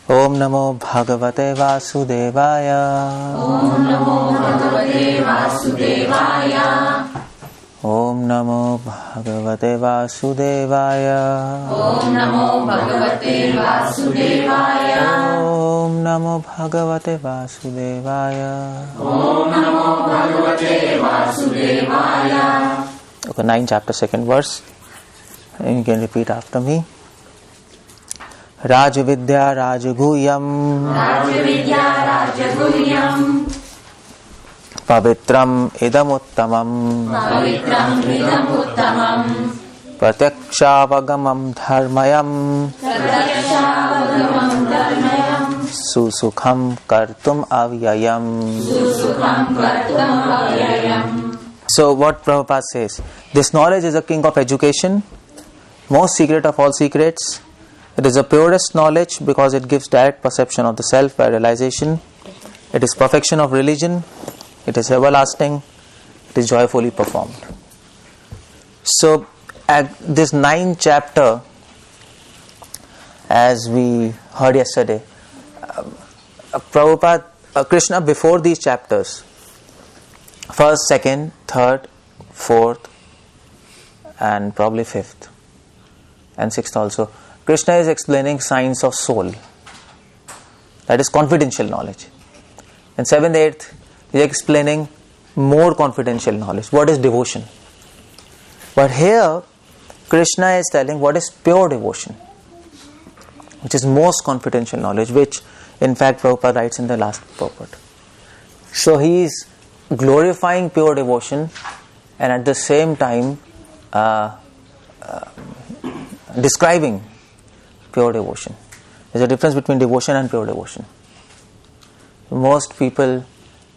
Om Namo Bhagavate Vasudevaya. Om Namo Bhagavate Vasudevaya. Om Namo Bhagavate Vasudevaya. Om Namo Bhagavate Vasudevaya. Om Namo Bhagavate Vasudevaya. Om Namo Bhagavate Vasudevaya. Okay, 9 chapter 2nd verse. And you can repeat after me. Rajvidya Rajaguhyam. Rajvidya Rajaguhyam. Pavitram idamuttamam. Pavitram idamuttamam. Pratyakshaavagamam dharmayam. Pratyakshaavagamam dharmayam. Susukham kartum avyayam. Susukham kartum avyayam. So what Prabhupada says, this knowledge is a king of education, most secret of all secrets. It is the purest knowledge because it gives direct perception of the self by realization. It is perfection of religion. It is everlasting. It is joyfully performed. So at this 9th chapter, as we heard yesterday, Prabhupada, Krishna before these chapters, 1st, 2nd, 3rd, 4th and probably 5th and 6th also, Krishna is explaining science of soul. That is confidential knowledge. In 7th, 8th, he is explaining more confidential knowledge. What is devotion? But here, Krishna is telling what is pure devotion, which is most confidential knowledge, which in fact Prabhupada writes in the last purport. So he is glorifying pure devotion and at the same time describing pure devotion. There is a difference between devotion and pure devotion. Most people,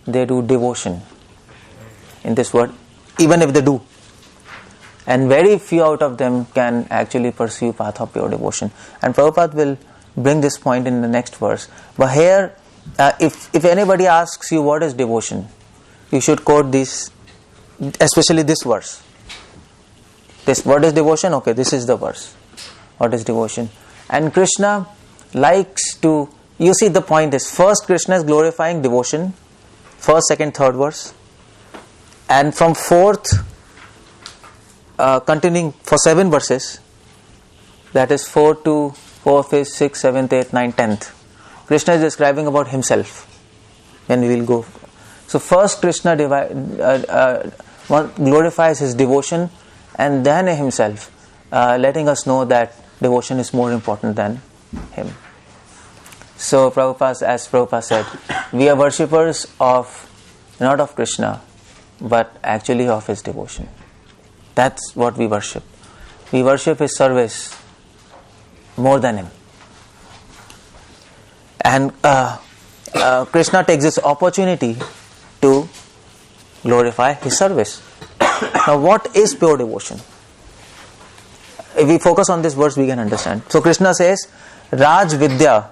they do devotion in this world, even if they do. And very few out of them can actually pursue path of pure devotion. And Prabhupada will bring this point in the next verse. But here, if anybody asks you what is devotion, you should quote this, especially this verse. This, what is devotion? Okay, this is the verse. What is devotion? And Krishna likes to, you see the point is, first Krishna is glorifying devotion, 1st, 2nd, 3rd verse, and from 4th, continuing for 7 verses, that is 4 to 4, 5, 6, 7th, 8th, 9th, 10th, Krishna is describing about himself, and we will go. So first Krishna glorifies his devotion and then himself, letting us know that devotion is more important than him. So Prabhupada, as Prabhupada said, we are worshippers of, not of Krishna, but actually of his devotion. That's what we worship. We worship his service more than him. And Krishna takes this opportunity to glorify his service. Now what is pure devotion? If we focus on this verse, we can understand. So Krishna says, Raj Vidya.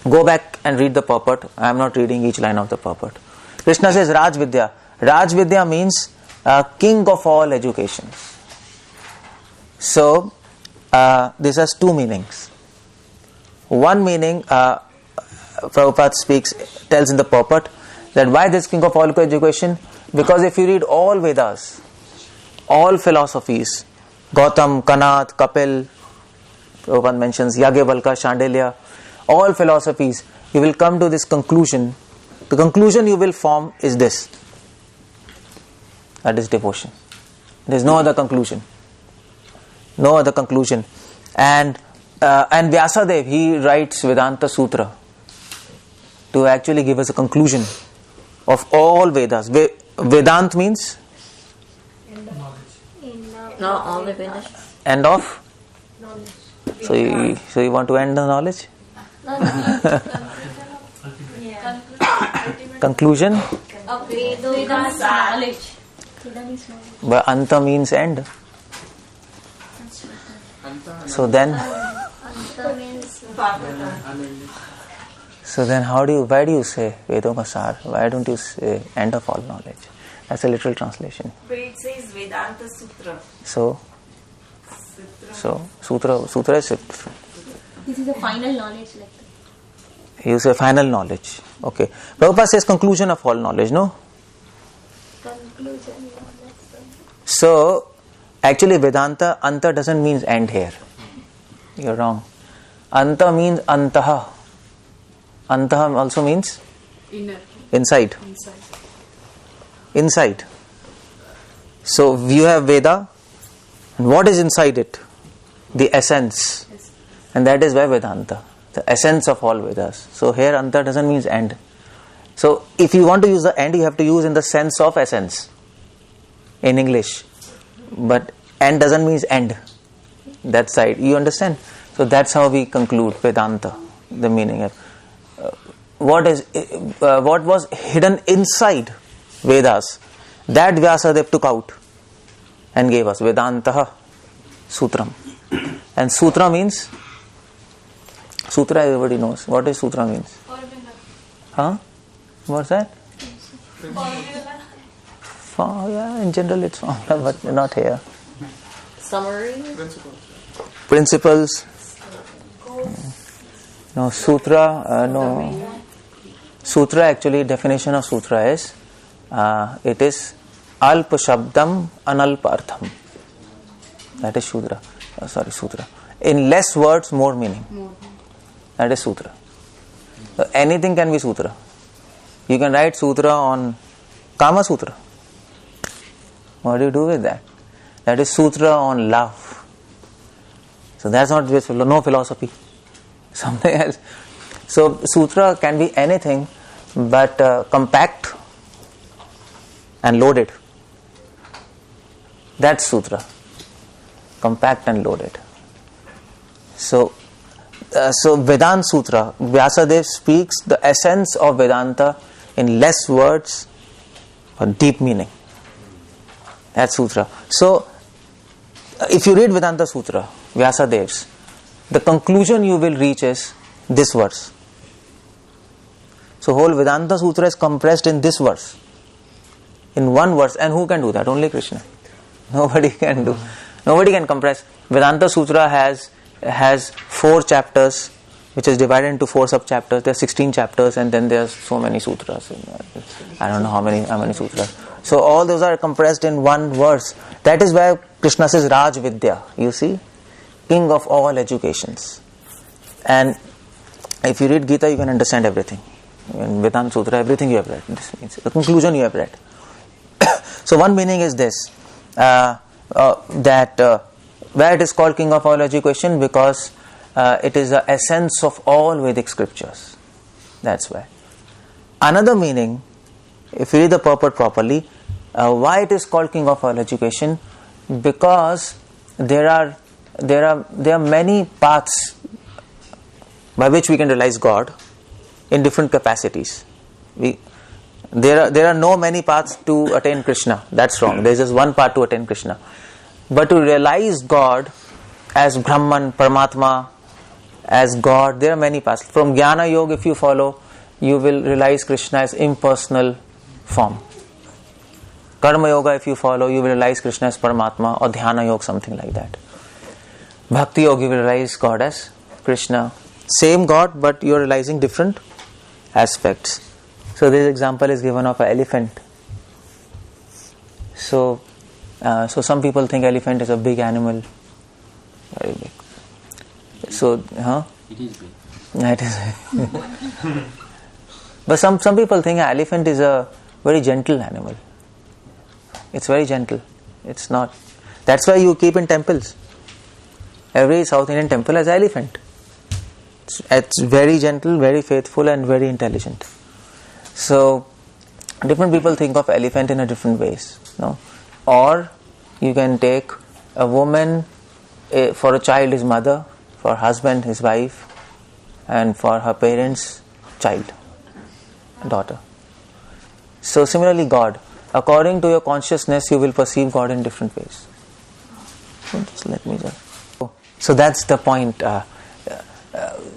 Go back and read the purport. I am not reading each line of the purport. Krishna says Raj Vidya. Raj Vidya means king of all education. So this has two meanings. One meaning, Prabhupada tells in the purport that why this king of all education? Because if you read all Vedas, all philosophies, Gautam, Kanat, Kapil, Prabhupada mentions Yagyavalkya, Shandilya, all philosophies, you will come to this conclusion. The conclusion you will form is this. That is devotion. There is no other conclusion. No other conclusion. And Vyasadeva, he writes Vedanta Sutra to actually give us a conclusion of all Vedas. Vedant means? No, all the Vedas. End of? Knowledge. So you want to end the knowledge? Conclusion? Knowledge. But Anta means end. So then why do you say Vedoma Sar? Why don't you say end of all knowledge? That's a literal translation. But it says Vedanta Sutra. So Sutra is different. This is the final knowledge, like that. You say final knowledge. Okay. Prabhupada says conclusion of all knowledge, no? Conclusion. So, actually Vedanta, anta doesn't mean end here. You're wrong. Anta means antaha. Antaha also means? Inner. Inside. Inside. Inside. So, you have Veda. And what is inside it? The essence. Yes. And that is why Vedanta. The essence of all Vedas. So, here anta doesn't mean end. So, if you want to use the end, you have to use in the sense of essence. In English. But end doesn't mean end. That side. You understand? So that's how we conclude Vedanta. The meaning of what was hidden inside Vedas. That Vyasadeva took out and gave us Vedantaha Sutram. And Sutra means? Sutra everybody knows. What is Sutra means? Formula. Huh? What's that? Yeah, in general it's formula, but not here. Summary. Principles. No, Sutra, no. Sutra, actually, definition of Sutra is, it is Alpa Shabdam Analpa Artham. That is Sutra. Sutra. In less words, more meaning. That is Sutra. So anything can be Sutra. You can write Sutra on Kama Sutra. What do you do with that? That is Sutra on love. So that's not no philosophy. Something else. So Sutra can be anything but compact and loaded. That's Sutra. Compact and loaded. So Vedanta Sutra, Vyasadeva speaks the essence of Vedanta in less words but deep meaning. That's Sutra. So, if you read Vedanta Sutra, Vyasadev's, the conclusion you will reach is this verse. So, whole Vedanta Sutra is compressed in this verse. In one verse. And who can do that? Only Krishna. Nobody can do. Nobody can compress. Vedanta Sutra has 4 chapters, which is divided into 4 sub-chapters. There are 16 chapters, and then there are so many sutras. I don't know how many sutras. So all those are compressed in one verse. That is why Krishna says Raj Vidya. You see? King of all educations. And if you read Gita, you can understand everything. In Vedanta Sutra, everything you have read. This means the conclusion you have read. So one meaning is this. That why it is called King of all education? Because it is the essence of all Vedic scriptures. That's why. Another meaning, if you read the purport properly, why it is called King of all education? Because there are many paths by which we can realize God in different capacities. There are no many paths to attain Krishna. That's wrong. There is just one path to attain Krishna. But to realize God as Brahman, Paramatma, as God, there are many paths. From Jnana Yoga, if you follow, you will realize Krishna as impersonal form. Karma Yoga, if you follow, you will realize Krishna as Paramatma, or Dhyana Yoga, something like that. Bhakti Yoga, you will realize God as Krishna. Same God, but you are realizing different aspects. So this example is given of an elephant. So some people think elephant is a big animal, very big. So, It is big. Yeah, it is. But some people think an elephant is a very gentle animal. It's very gentle. It's not. That's why you keep in temples. Every South Indian temple has an elephant. It's very gentle, very faithful, and very intelligent. So, different people think of elephant in a different ways. No? Or you can take a woman, for a child his mother, for husband his wife, and for her parents child, daughter. So similarly God, according to your consciousness you will perceive God in different ways. So that's the point.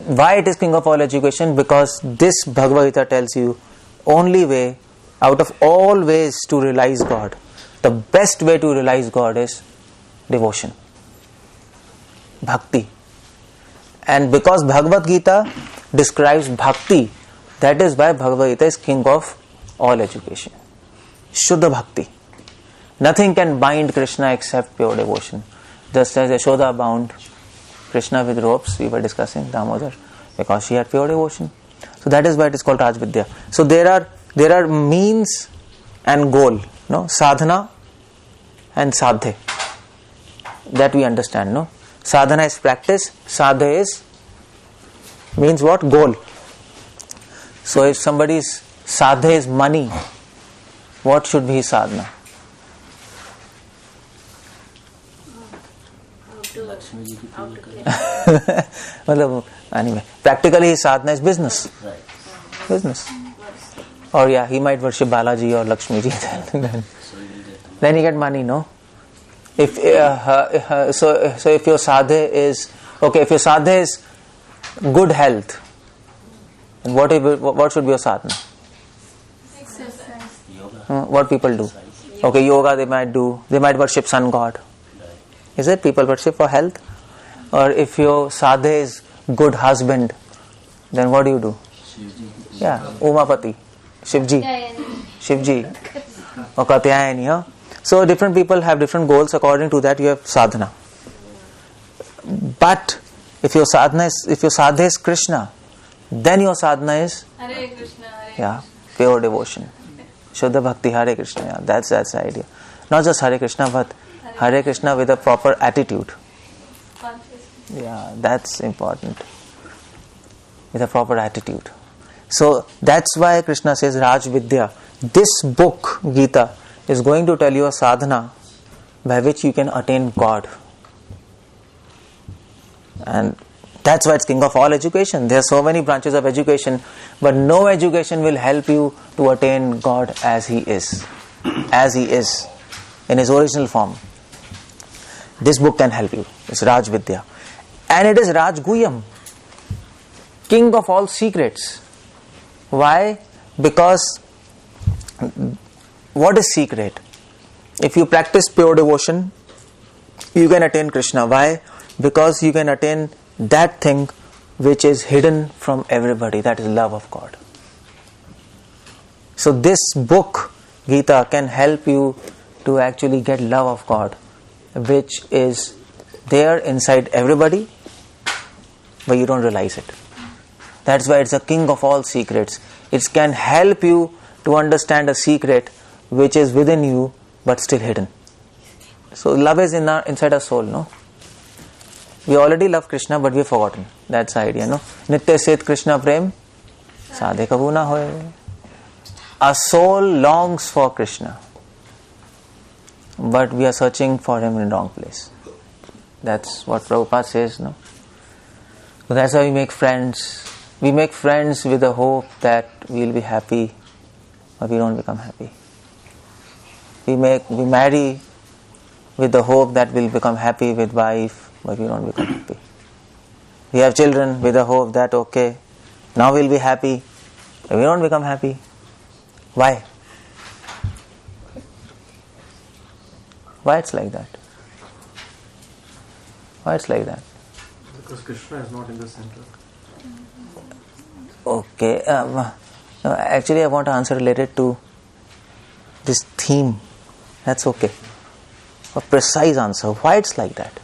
Why it is King of all education? Because this Bhagavad Gita tells you only way, out of all ways to realize God, the best way to realize God is devotion, bhakti. And because Bhagavad Gita describes bhakti. That is why Bhagavad Gita is king of all education. Shuddha bhakti. Nothing can bind Krishna except pure devotion. Just as Yashoda bound Krishna with ropes, we were discussing Damodar, because she had pure devotion. So that is why it is called Raj Vidya. So there are means and goal, no? Sadhana and sadhe. That we understand, no? Sadhana is practice, sadhe is means what? Goal. So if somebody's sadhe is money, what should be his sadhana? Anyway, practically his sadhana is business. Business. Or yeah, he might worship Balaji or Lakshmi ji. Then he get money, no? If so if your sadhe is okay, if your sadhe is good health, then what should be your sadhana? Exercise. What people do? Okay, yoga they might do. They might worship sun god. Is it people worship for health? Or if your sadhe is good husband, then what do? Yeah, Umapati, Shivji, or Katyayani. Huh? So different people have different goals. According to that, you have sadhana. But if your sadhana is Krishna, then your sadhana is Hare Krishna, Hare pure devotion. Shuddha bhakti, Hare Krishna. Yeah, that's the idea. Not just Hare Krishna, but Hare Krishna with a proper attitude. Consciousness. Yeah, that's important. With a proper attitude. So that's why Krishna says Raj Vidya. This book, Gita, is going to tell you a sadhana by which you can attain God. And that's why it's king of all education. There are so many branches of education, but no education will help you to attain God as He is. As He is. In His original form. This book can help you. It's Raj Vidya. And it is Raj Guyam. King of all secrets. Why? Because what is secret? If you practice pure devotion, you can attain Krishna. Why? Because you can attain that thing which is hidden from everybody. That is love of God. So this book, Gita, can help you to actually get love of God, which is there inside everybody, but you don't realize it. That's why it's a king of all secrets. It can help you to understand a secret which is within you but still hidden. So love is inside our soul, no? We already love Krishna, but we've forgotten. That's the idea, no? Nitya set Krishna prem, sadhe kabhu na hoye. Our soul longs for Krishna, but we are searching for Him in the wrong place. That's what Prabhupada says, no? So that's why we make friends. We make friends with the hope that we'll be happy, but we don't become happy. We marry with the hope that we'll become happy with wife, but we don't become happy. We have children with the hope that okay, now we'll be happy, but we don't become happy. Why? Why it's like that? Why it's like that? Because Krishna is not in the center. Okay. No, actually, I want to answer related to this theme. That's okay. A precise answer. Why it's like that?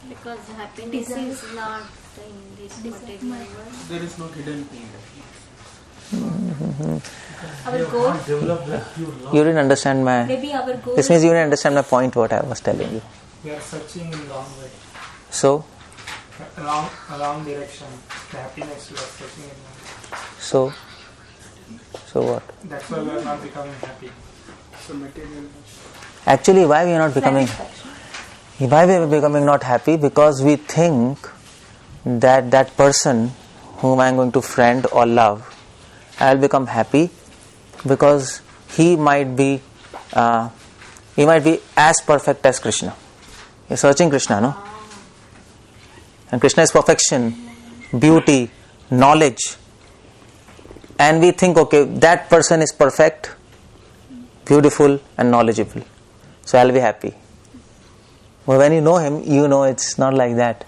Because happiness is not in this particular world. There is no hidden thing. Our goal, You didn't understand my... maybe our goal This means you didn't understand my point, what I was telling you. We are searching in wrong way, So, wrong direction. The happiness we are searching in wrong. so what? That's why we are not becoming happy. So material. Actually, why we are not becoming... satisfaction. Why we are becoming not happy? Because we think that that person whom I am going to friend or love, I will become happy because he might be as perfect as Krishna. You're searching Krishna, no? And Krishna is perfection, beauty, knowledge. And we think, okay, that person is perfect, beautiful and knowledgeable. So I'll be happy. But when you know him, you know it's not like that.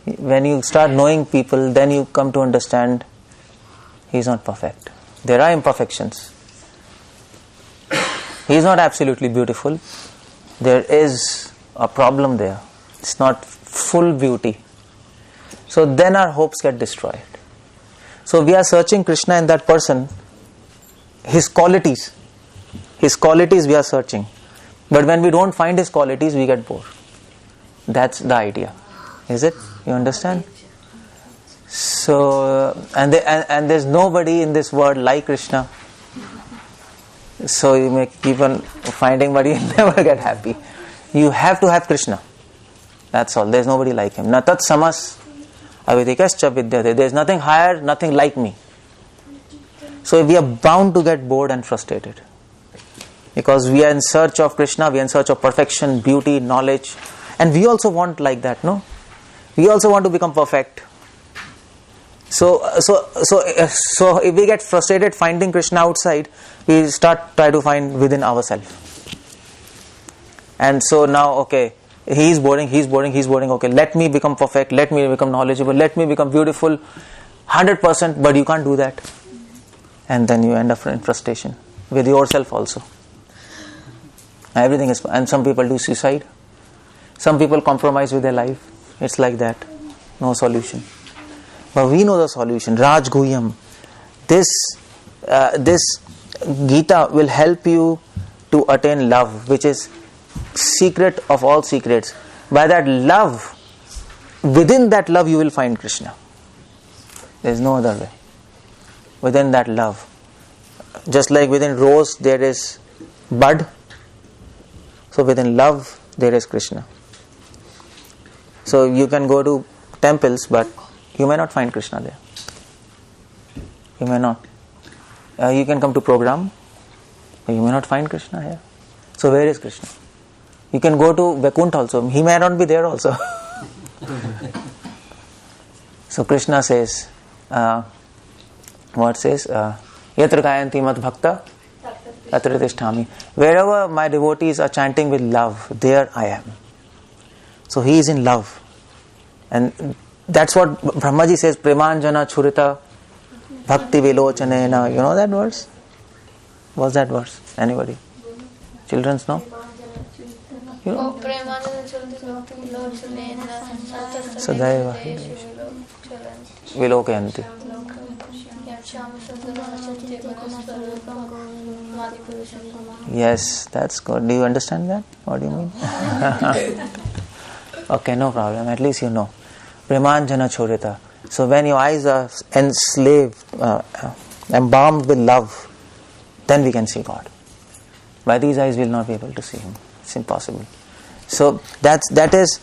When you start knowing people, then you come to understand he is not perfect. There are imperfections. He is not absolutely beautiful. There is a problem there. It's not full beauty. So then our hopes get destroyed. So we are searching Krishna in that person, his qualities. His qualities we are searching. But when we don't find his qualities, we get bored. That's the idea. Is it? You understand? So, and there's nobody in this world like Krishna. So you may keep on finding, but you never get happy. You have to have Krishna. That's all. There's nobody like him. Natat samas avidikascha vidyate. There's nothing higher, nothing like me. So we are bound to get bored and frustrated. Because we are in search of Krishna, we are in search of perfection, beauty, knowledge. And we also want like that, no? We also want to become perfect. So if we get frustrated finding Krishna outside, we try to find within ourselves. And so now, okay, he's boring. Okay, let me become perfect, let me become knowledgeable, let me become beautiful, 100%, but you can't do that. And then you end up in frustration with yourself also. Everything is, and some people do suicide. Some people compromise with their life. It's like that. No solution. But we know the solution. Raj Guhyam. This Gita will help you to attain love, which is secret of all secrets. By that love, within that love you will find Krishna. There is no other way. Within that love. Just like within rose there is bud, so within love there is Krishna. So you can go to temples, but you may not find Krishna there. You may not. You can come to program, but you may not find Krishna here. So where is Krishna? You can go to Vaikuntha also. He may not be there also. So Krishna says, what says? Yatra gayanti mat bhakta tatra tisthami. Wherever my devotees are chanting with love, there I am. So he is in love. And that's what Brahmaji says, Premanjana churita bhakti vilochanena. You know that verse? What's that verse? Anybody? Children's know? You know? Sadaiva Vilokayanti. Yes, that's good. Do you understand that? What do you mean? Okay, no problem. At least you know. Premanjana chorita. So when your eyes are enslaved, embalmed with love, then we can see God. By these eyes we will not be able to see Him. It's impossible. So that is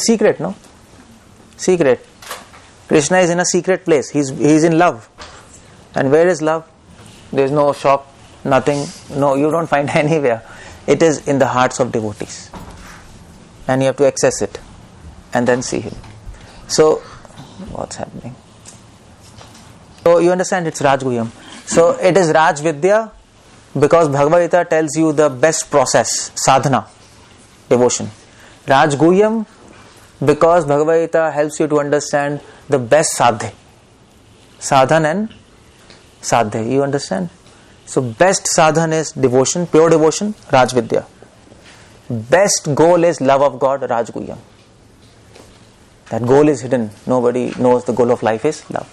secret, no? Secret. Krishna is in a secret place. He's in love. And where is love? There is no shop, nothing. No, you don't find anywhere. It is in the hearts of devotees. And you have to access it and then see Him. So, what's happening? So, you understand it's Raj Guhyam. So, it is Raj Vidya because Bhagavad Gita tells you the best process, sadhana, devotion. Raj Guhyam because Bhagavad Gita helps you to understand the best sadhya. Sadhan and sadhya. You understand? So, best sadhan is devotion, pure devotion, Raj Vidya. Best goal is love of God, Raj Guhyam. That goal is hidden. Nobody knows the goal of life is love.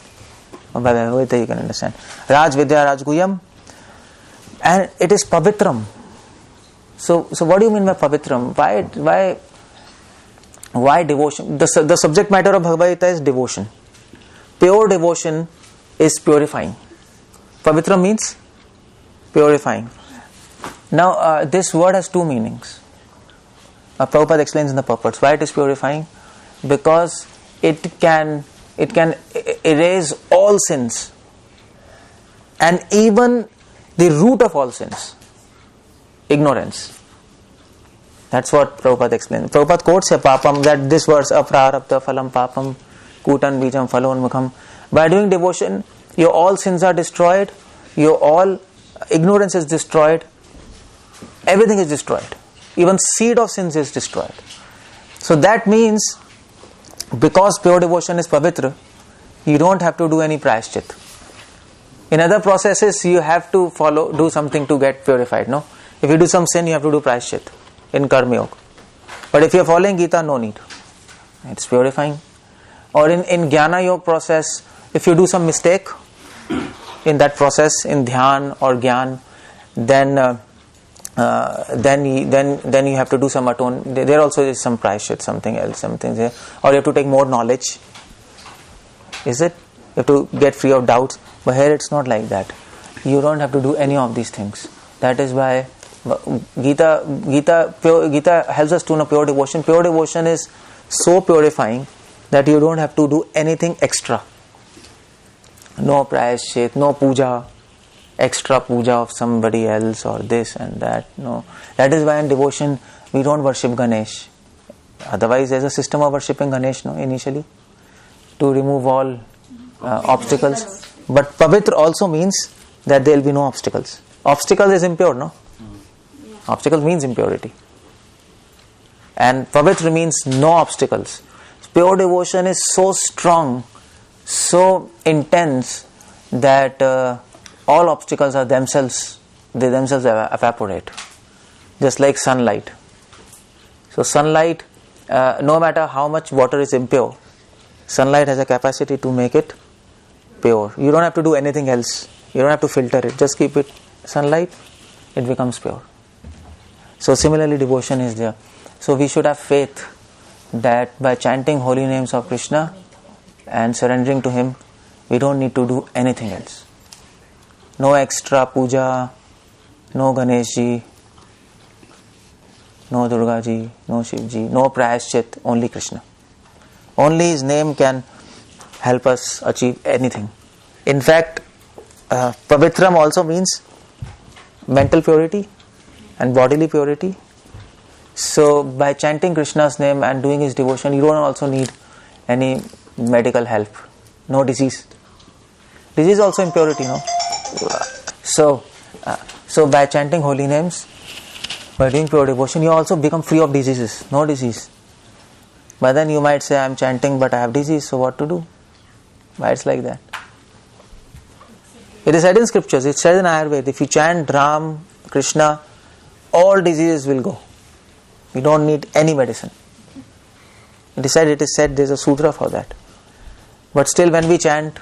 By Bhagavad Gita you can understand. Raj Vidya, Raj Guhyam. And it is pavitram. So what do you mean by pavitram? Why devotion? The subject matter of Bhagavad Gita is devotion. Pure devotion is purifying. Pavitram means purifying. Now this word has two meanings. Prabhupada explains in the purports why it is purifying. Because it can erase all sins and even the root of all sins, ignorance. That's what Prabhupada explains. Prabhupada quotes a papam, that this verse, aprarabdha phalam papam kutan bijam phalonmukham. By doing devotion, your all sins are destroyed, your all ignorance is destroyed, everything is destroyed. Even seed of sins is destroyed. So that means because pure devotion is pavitra, you don't have to do any prayashchit. In other processes, you have to do something to get purified, no? If you do some sin, you have to do prayashchit in Karma Yoga. But if you are following Gita, no need. It's purifying. Or in Jnana Yoga process, if you do some mistake in that process, in Dhyan or Gyan, then you have to do some atone. There also is some prayashchit, something else, something there. Or you have to take more knowledge. Is it? You have to get free of doubts. But here it's not like that. You don't have to do any of these things. That is why Gita helps us to know pure devotion. Pure devotion is so purifying that you don't have to do anything extra. No prayashchit, no puja, extra puja of somebody else or this and that. No. That is why in devotion we don't worship Ganesh. Otherwise there's a system of worshipping Ganesh, no, initially, to remove all obstacles. But pavitra also means that there will be no obstacles. Obstacle is impure, no? Obstacle means impurity. And pavitra means no obstacles. Pure devotion is so strong, so intense that all obstacles are themselves evaporate. Just like sunlight. So sunlight, no matter how much water is impure, sunlight has a capacity to make it pure. You don't have to do anything else. You don't have to filter it. Just keep it sunlight, it becomes pure. So similarly devotion is there. So we should have faith that by chanting holy names of Krishna and surrendering to Him, we don't need to do anything else. No extra puja, no Ganeshji, no Durgaji, no Shivji, no prayashchit, only Krishna. Only His name can help us achieve anything. In fact, pavitram also means mental purity and bodily purity. So by chanting Krishna's name and doing his devotion, you don't also need any medical help. No disease. Disease also impurity, no? So by chanting holy names, by doing pure devotion, you also become free of diseases. No disease. But then you might say, I am chanting but I have disease, so what to do? Why it's like that? It is said in scriptures, it says in Ayurveda, if you chant Ram, Krishna, all diseases will go. You don't need any medicine. It is said there is a sutra for that. But still when we chant,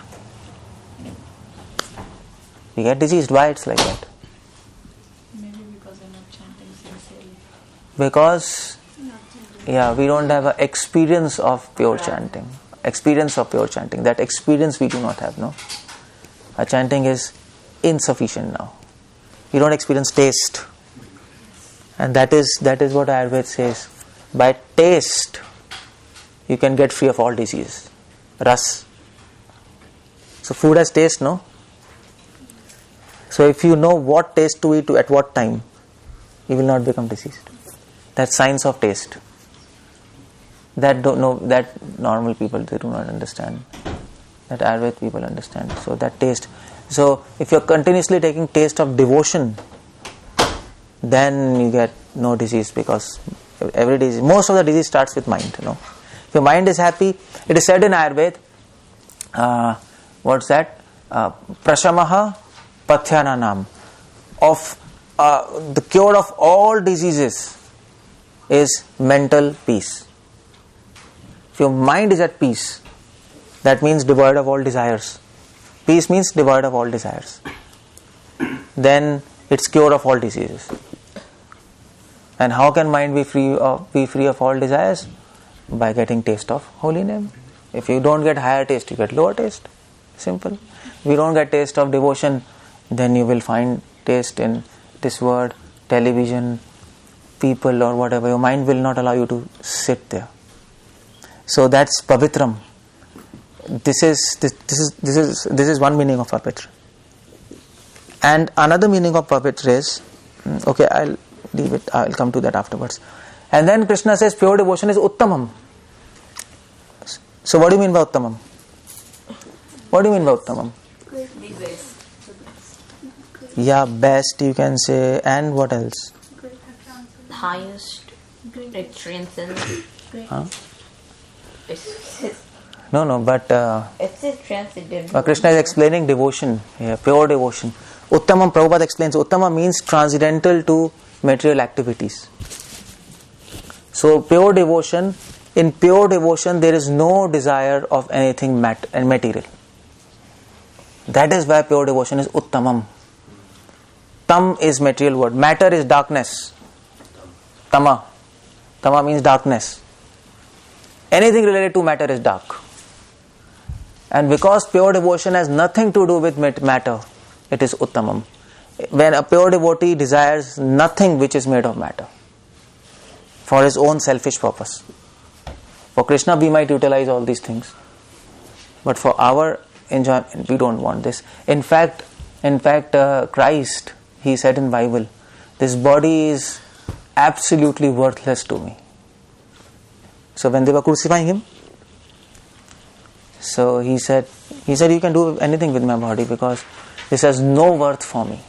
we get diseased. Why it's like that? Maybe because I'm not chanting sincerely. Because we don't have an experience of pure chanting. That experience we do not have, no? Our chanting is insufficient now. You don't experience taste. And that is what Ayurveda says. By taste, you can get free of all disease. Ras. So food has taste, no? So if you know what taste to eat at what time, you will not become diseased. That's science of taste. That normal people, they do not understand. That Ayurveda people understand. So that taste. So if you're continuously taking taste of devotion, then you get no disease, because every disease, most of the disease starts with mind. If your mind is happy, it is said in Ayurveda, what's that? Prashamaha Pathyananam. Of the cure of all diseases is mental peace. If your mind is at peace, that means devoid of all desires. Peace means devoid of all desires. Then it's cure of all diseases. And how can mind be free of all desires? By getting taste of holy name. If you don't get higher taste, you get lower taste. Simple. If you don't get taste of devotion, then you will find taste in this word, television, people or whatever. Your mind will not allow you to sit there. So that's pavitram. This is one meaning of pavitra. And another meaning of pavitra is, okay, I'll leave it, I'll come to that afterwards. And then Krishna says pure devotion is uttamam. So what do you mean by uttamam? What do you mean by uttamam? The best. Yeah, best you can say. And what else? Highest. It transcends. Huh? No, but It says transcendental. Krishna is explaining devotion here, pure devotion. Uttamam, Prabhupada explains, Uttama means transcendental to material activities. So pure devotion, in pure devotion there is no desire of anything material. That is why pure devotion is Uttamam. Tam is material word. Matter is darkness. Tama. Tama means darkness. Anything related to matter is dark. And because pure devotion has nothing to do with matter, it is Uttamam. When a pure devotee desires nothing which is made of matter for his own selfish purpose. For Krishna we might utilize all these things, but for our enjoyment we don't want this. In fact, Christ, he said in Bible, this body is absolutely worthless to me. So when they were crucifying him, so he said you can do anything with my body because this has no worth for me.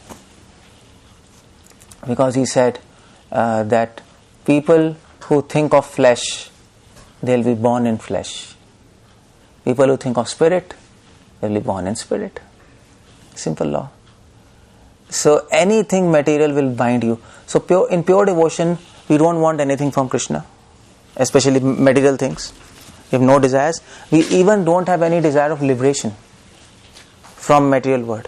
Because he said that people who think of flesh, they'll be born in flesh. People who think of spirit, they'll be born in spirit. Simple law. So anything material will bind you. So in pure devotion, we don't want anything from Krishna, especially material things. We have no desires. We even don't have any desire of liberation from material world.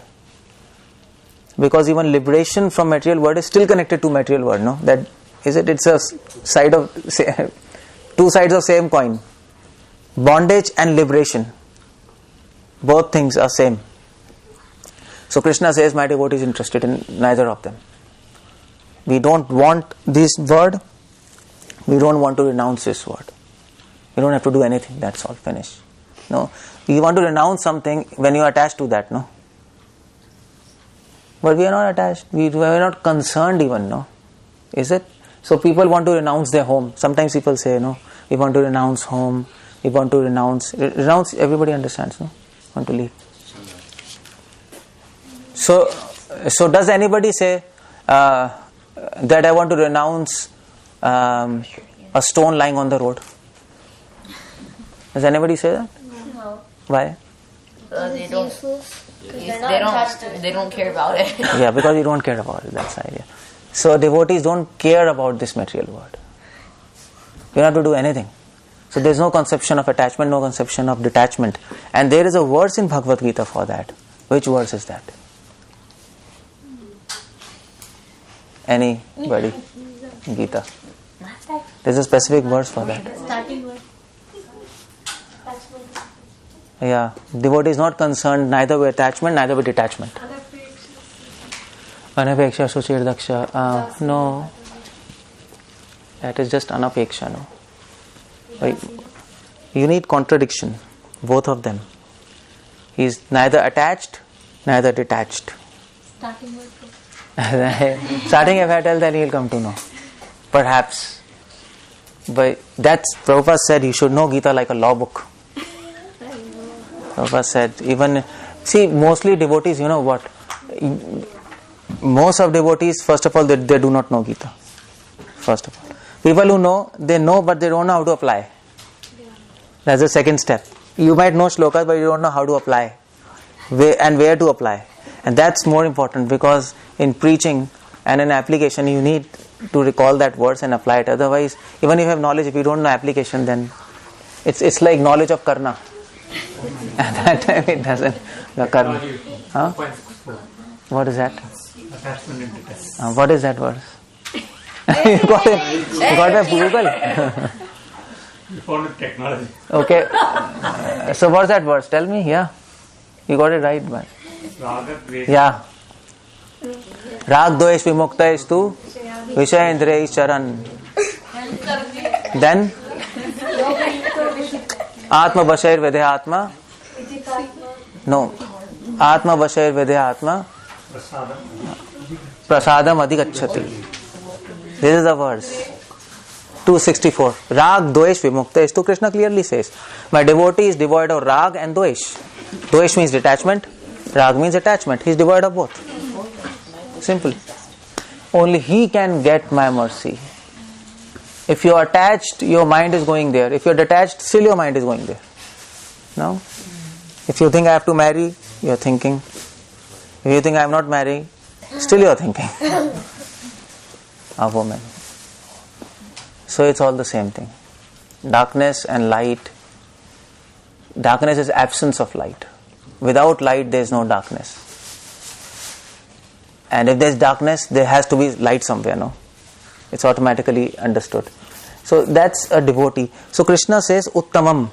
Because even liberation from material world is still connected to material world, no? That is it. It's a side of two sides of same coin. Bondage and liberation, both things are same. So Krishna says, my devotee is interested in neither of them. We don't want this word. We don't want to renounce this word. You don't have to do anything. That's all. Finish. No, you want to renounce something when you are attached to that. No. But we are not attached. We are not concerned even, no? Is it? So people want to renounce their home. Sometimes people say, no, we want to renounce home. We want to renounce. Everybody understands, no? Want to leave. So does anybody say that I want to renounce a stone lying on the road? Does anybody say that? No. Why? They don't care about it. Yeah, because you don't care about it. That's the idea. So devotees don't care about this material world. You don't have to do anything. So there is no conception of attachment, no conception of detachment. And there is a verse in Bhagavad Gita for that. Which verse is that? Anybody? Gita. There's a specific verse for that. Starting word. Yeah, devotee is not concerned neither with attachment, neither with detachment. Anapeksha suchir daksha. No. That is just anapeksha, no. You need contradiction, both of them. He is neither attached, neither detached. Starting word. Starting if I tell, then he will come to know. Perhaps. But that's, Prabhupada said you should know Gita like a law book. Prabhupada said, mostly devotees, you know what? Most of devotees, first of all, they do not know Gita. First of all. People who know, they know, but they don't know how to apply. That's the second step. You might know shlokas, but you don't know how to apply. And where to apply. And that's more important, because in preaching and in application, you need to recall that verse and apply it. Otherwise, even if you have knowledge, if you don't know application, then it's like knowledge of karna. At that time it doesn't. The karma. Huh? What is that? Attachment and detachment. What is that verse? You got it. You got it Google. You found technology. Okay. So what's that verse? Tell me. Yeah. You got it right, man. Yeah. Rag doesh vimukta istu Vishaya indriya charan. Then Atma Vashair Vedya Atma. No. Atma Vashair Vedya Atma. Prasadam Adhigacchati. This is the verse. 264. Rag Doesh Vimukta Istu. Krishna clearly says, my devotee is devoid of Rag and Doesh. Doesh means detachment. Rag means attachment. He is devoid of both. Simple. Only he can get my mercy. If you're attached, your mind is going there. If you're detached, still your mind is going there. No? If you think I have to marry, you're thinking. If you think I'm not marrying, still you're thinking. A woman. So it's all the same thing. Darkness and light. Darkness is absence of light. Without light, there is no darkness. And if there is darkness, there has to be light somewhere, no? It's automatically understood. So that's a devotee. So Krishna says, Uttamam.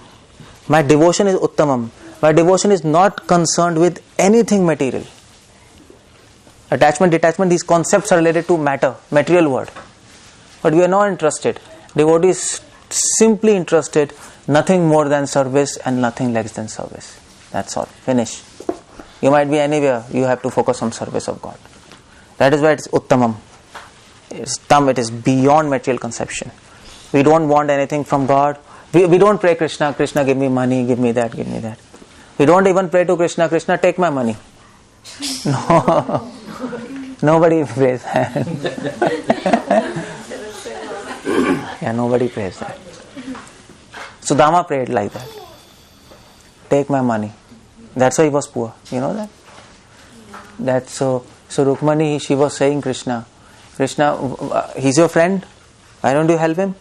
My devotion is Uttamam. My devotion is not concerned with anything material. Attachment, detachment, these concepts are related to matter, material world. But we are not interested. Devotee is simply interested, nothing more than service and nothing less than service. That's all. Finish. You might be anywhere, you have to focus on service of God. That is why it's Uttamam. It's tam, it is beyond material conception. We don't want anything from God. We don't pray Krishna, Krishna give me money, give me that, give me that. We don't even pray to Krishna, Krishna take my money. No. Nobody prays that. Yeah, nobody prays that. Sudama prayed like that. Take my money. That's why he was poor. You know that? That's so Rukmani, she was saying Krishna, he's your friend. Why don't you help him?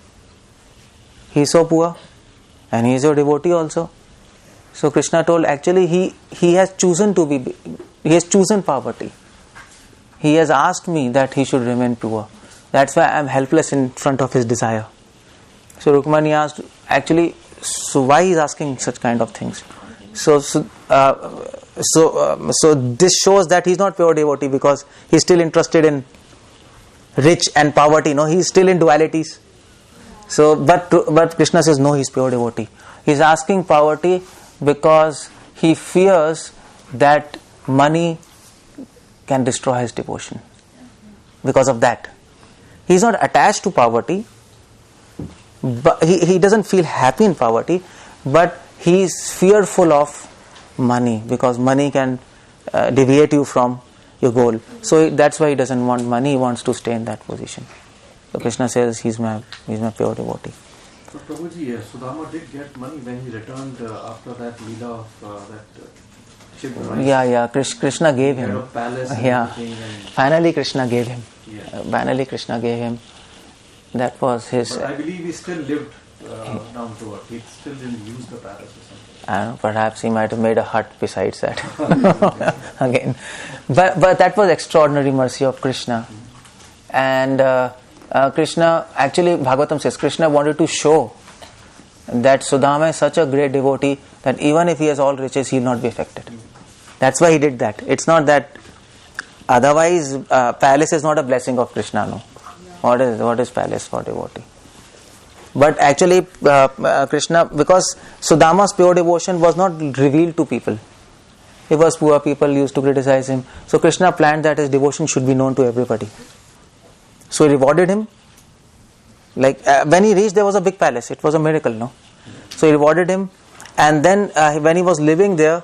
He's so poor. And he is your devotee also. So Krishna told, actually he has chosen poverty. He has asked me that he should remain poor. That's why I am helpless in front of his desire. So Rukmani asked, actually, so why he is asking such kind of things? So this shows that he is not pure devotee because he is still interested in rich and poverty. No, he is still in dualities. So, but Krishna says no, he is pure devotee. He is asking poverty because he fears that money can destroy his devotion. Because of that, he is not attached to poverty. But he doesn't feel happy in poverty, but he is fearful of money because money can deviate you from your goal. So that's why he doesn't want money. He wants to stay in that position. So Krishna says he's my pure devotee. So Prabhuji, Sudama did get money when he returned after that Leela of that ship. Right? Yeah. Krishna gave him. He had a palace. Yeah. Finally, Krishna gave him. Yeah. Finally, Krishna gave him. That was his. But I believe he still lived down to earth. He still didn't use the palace or something. I don't know, perhaps he might have made a hut besides that. Again. But that was extraordinary mercy of Krishna. And Krishna, actually Bhagavatam says, Krishna wanted to show that Sudama is such a great devotee that even if he has all riches, he will not be affected. That's why he did that. It's not that, otherwise palace is not a blessing of Krishna, no. What is palace for devotee? But actually Krishna, because Sudama's pure devotion was not revealed to people. It was poor people used to criticize him. So Krishna planned that his devotion should be known to everybody. So he rewarded him. Like when he reached, there was a big palace. It was a miracle, no? So he rewarded him. And then when he was living there,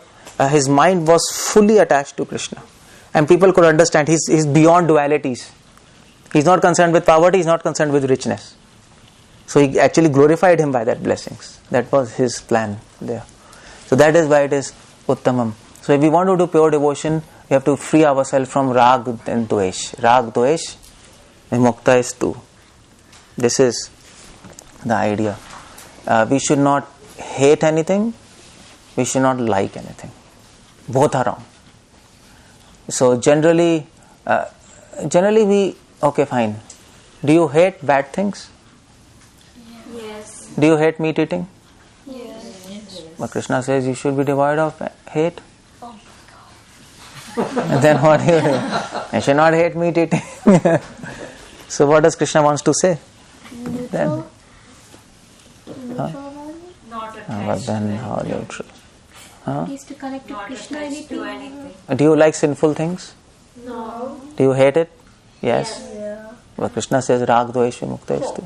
his mind was fully attached to Krishna. And people could understand he's beyond dualities. He's not concerned with poverty, he's not concerned with richness. So he actually glorified him by that blessings. That was his plan there. So that is why it is Uttamam. So if we want to do pure devotion, we have to free ourselves from Rag and Dvesh. Rag, Dvesh, Vimukta is two. This is the idea. We should not hate anything. We should not like anything. Both are wrong. So generally we, okay, fine. Do you hate bad things? Yes. Do you hate meat eating? Yes. But Krishna says you should be devoid of hate. And then what do you do? You should not hate meat eating. So what does Krishna wants to say? Then, Not but then how neutral? It is to connect to Not Krishna attached to anything. anything. Do you like sinful things? No. Do you hate it? Yes. Yeah. But Krishna says Rag Dvesh Vimukta istu.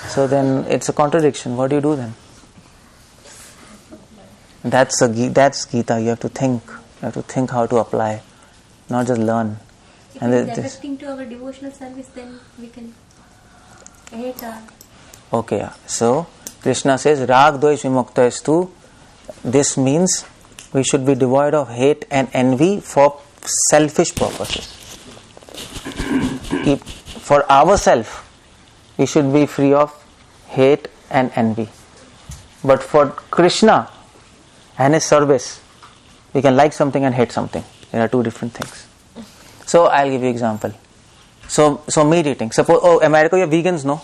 So then it's a contradiction. What do you do then? That's Gita. You have to think. You have to think how to apply, not just learn. If And it is this, affecting to our devotional service, then we can Heta. Okay, yeah. So Krishna says Rag Dvesh Vimuktastu. This means we should be devoid of hate and envy for selfish purposes. For ourselves, we should be free of hate and envy. But for Krishna and his service, we can like something and hate something. There are two different things. So I'll give you example. So meat eating. Suppose, America, you have vegans, no?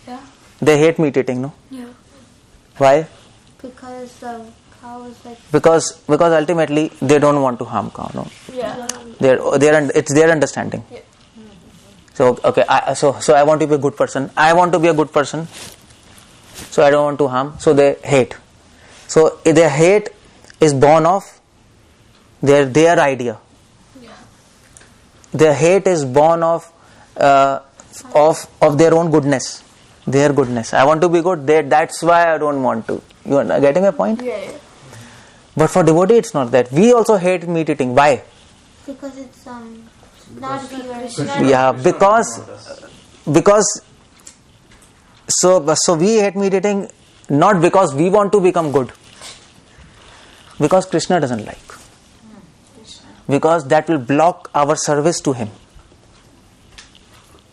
Yeah. They hate meat eating, no? Yeah. Why? Because the cow is like. Because ultimately they don't want to harm cow, no? Yeah. It's their understanding. Yeah. So okay, so I want to be a good person. I want to be a good person. So I don't want to harm. So they hate. So their hate is born of their idea. Yeah. Their hate is born of their own goodness. Their goodness. I want to be good. That's why I don't want to. You are getting my point? Yeah. But for devotee, it's not that. We also hate meat eating. Why? Because it's not pure. Yeah, because so we hate meat eating not because we want to become good. Because Krishna doesn't like. Because that will block our service to him.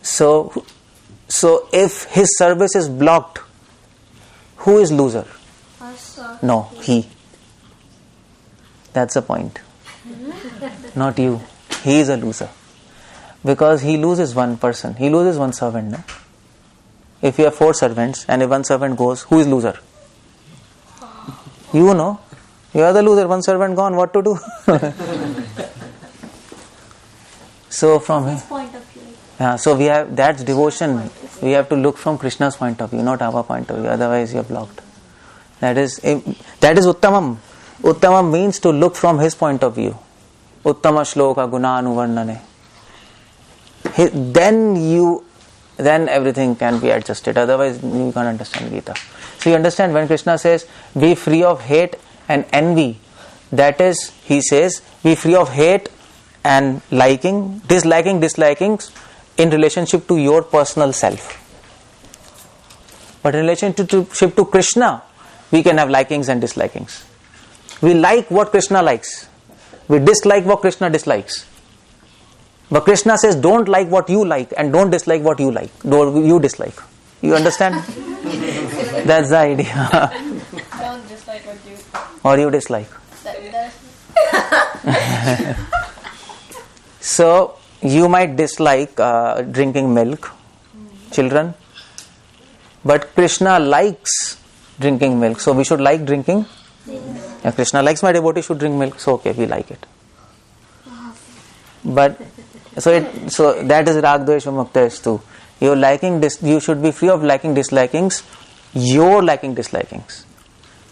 So if his service is blocked, who is loser? Us. No, he. That's the point. Not you. He is a loser. Because he loses one person. He loses one servant. No? If you have 4 servants and if one servant goes, who is loser? You know. You are the loser. One servant gone. What to do? So from his Point of view. so we have, that's devotion. We have to look from Krishna's point of view, not our point of view. Otherwise you are blocked. That is Uttamam. Uttamam means to look from his point of view. Uttama shloka gunanuvarnane. Then everything can be adjusted. Otherwise you can't understand Gita. So you understand when Krishna says be free of hate and envy, that is, he says be free of hate and dislikings in relationship to your personal self. But in relationship to Krishna, we can have likings and dislikings. We like what Krishna likes. We dislike what Krishna dislikes. But Krishna says don't like what you like and don't dislike what you like. You dislike. You understand? That's the idea. Don't dislike what you. Or you dislike. That's So you might dislike drinking milk, children, but Krishna likes drinking milk, so we should like drinking. If Krishna likes my devotee should drink milk, so okay, we like it. But so that is Rag Dvesh Vimuktastu. You're liking this, you should be free of liking dislikings. You're liking dislikings.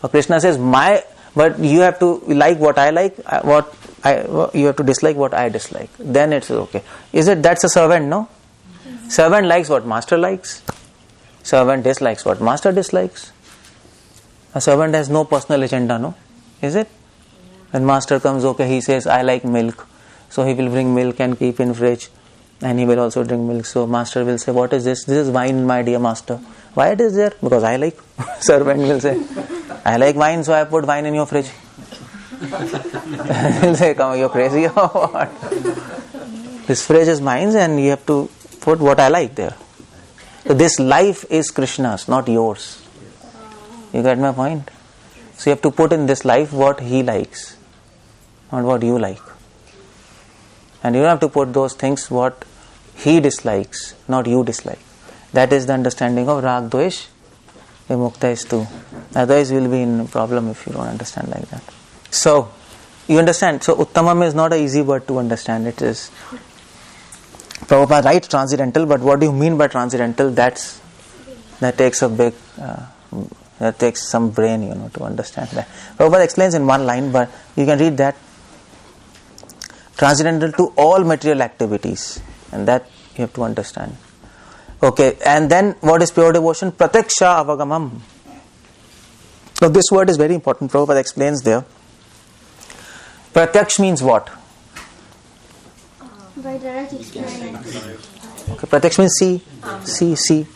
But Krishna says but you have to like what I like, you have to dislike what I dislike. Then it's okay. That's a servant, no? Servant likes what master likes. Servant dislikes what master dislikes. A servant has no personal agenda, no? Is it? When master comes, okay, he says, I like milk. So he will bring milk and keep in fridge. And he will also drink milk. So master will say, what is this? This is wine, my dear master. Why it is there? Because I like. Servant will say, I like wine, so I put wine in your fridge. He'll say, come, you're crazy or what? This fridge is mine and you have to put what I like there. So this life is Krishna's, not yours. You get my point? So you have to put in this life what he likes, not what you like. And you don't have to put those things what he dislikes, not you dislike. That is the understanding of Rag Dvesh Vimuktastu. Otherwise you will be in a problem if you don't understand like that. So, you understand? So, Uttamam is not an easy word to understand. It is, Prabhupada writes transcendental, but what do you mean by transcendental? That takes a big, that takes some brain, to understand that. Prabhupada explains in one line, but you can read that. Transcendental to all material activities. And that you have to understand. Okay, and then what is pure devotion? Pratyaksha avagamam. So this word is very important. Prabhupada explains there. Pratyaksh means what? By direct experience. Okay, Pratyaksh means see.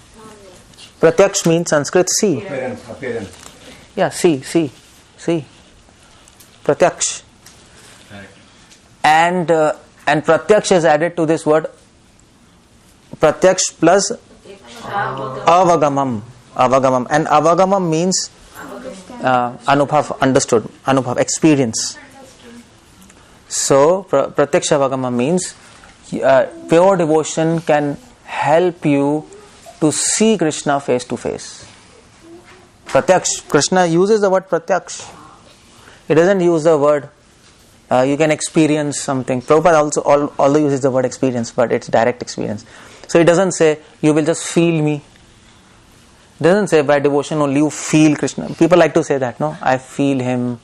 Pratyaksh means Sanskrit see. Appearance. Yeah, see. Pratyaksh. And Pratyaksh is added to this word. Pratyaksh plus avagamam. And avagamam means anubhav, understood. Anubhav, experience. So, Pratyaksha avagamam means pure devotion can help you to see Krishna face to face. Pratyaksh, Krishna uses the word Pratyaksh. He doesn't use the word you can experience something. Prabhupada also although uses the word experience, but it's direct experience. So he doesn't say you will just feel me. He doesn't say by devotion only you feel Krishna. People like to say that, no? I feel him.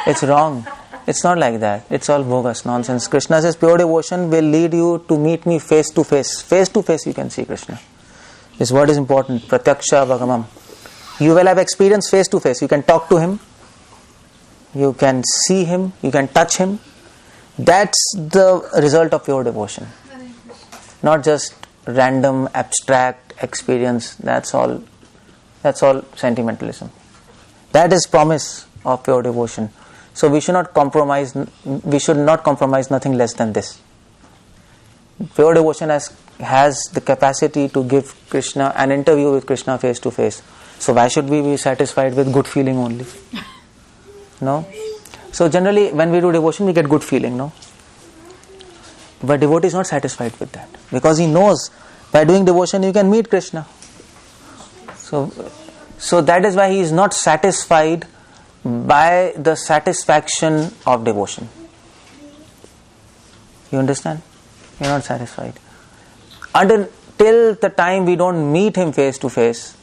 It's wrong. It's not like that. It's all bogus nonsense. Krishna says pure devotion will lead you to meet me face to face. Face to face you can see Krishna. This word is important. Pratyaksha Bhagamam. You will have experience face to face. You can talk to him. You can see him. You can touch him. That's the result of pure devotion. Not just random abstract experience. That's all sentimentalism. That is promise of pure devotion. So we should not compromise nothing less than this. Pure devotion has the capacity to give Krishna an interview with Krishna face to face. So why should we be satisfied with good feeling only? No? So generally when we do devotion we get good feeling, no? But devotee is not satisfied with that. Because he knows by doing devotion you can meet Krishna. So that is why he is not satisfied by the satisfaction of devotion. You understand? You are not satisfied. Till the time we don't meet him face to face,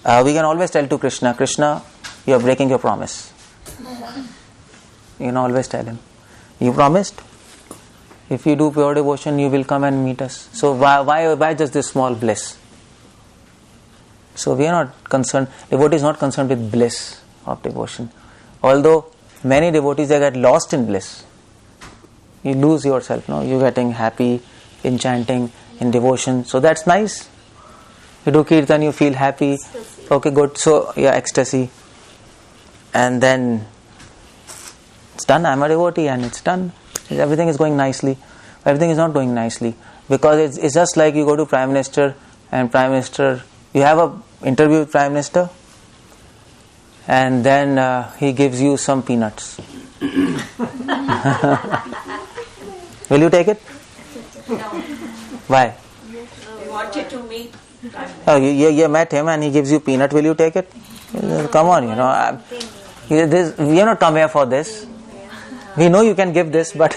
we can always tell to Krishna, Krishna, you are breaking your promise. You can always tell him, you promised? If you do pure devotion, you will come and meet us. So why just this small bliss? So we are not concerned, devotee is not concerned with bliss of devotion. Although many devotees, they get lost in bliss. You lose yourself, no? You're getting happy in chanting, in devotion. So that's nice. You do kirtan, you feel happy. Okay, good. So, yeah, ecstasy. And then it's done. I'm a devotee and it's done. Everything is going nicely. Everything is not going nicely. Because it's just like you go to Prime Minister and Prime Minister, you have a interview with Prime Minister and then he gives you some peanuts. Will you take it? No. Why? We wanted to meet. Oh, you met him and he gives you peanut. Will you take it? Come on, we are not come here for this. We know you can give this, but